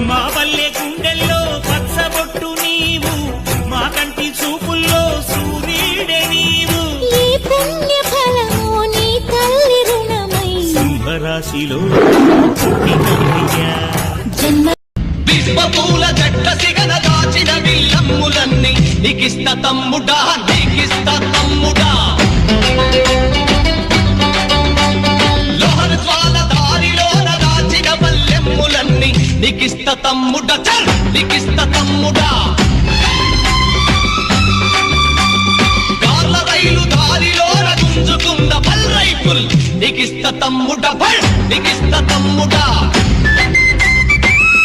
మా పల్లె గుండెల్లో పచ్చబొట్టు నీవు, మా కంటి చూపుల్లో సూర్యుడే నీవు. ఈ పుణ్య ఫలము నీ తల్లి రుణమై సింహరాశిలో జన్మ విశ్వపూల జట్ట సిగన దాచిన విల్లమ్ములన్నీ నీకిస్త తమ్ముడా, నీకిస్త తమ్ముడా. లోహన జ్వాల దారిలోన దాచిన పల్లెమ్ములన్నీ నీకిస్త తమ్ముడా, చల్ నీకిస్త తమ్ముడా. కార్ల రైలు దారిలోన గుంజుకున్న పల్ రైఫుల్ నీకిస్త తమ్ముడా, పల్ నీకిస్త తమ్ముడా.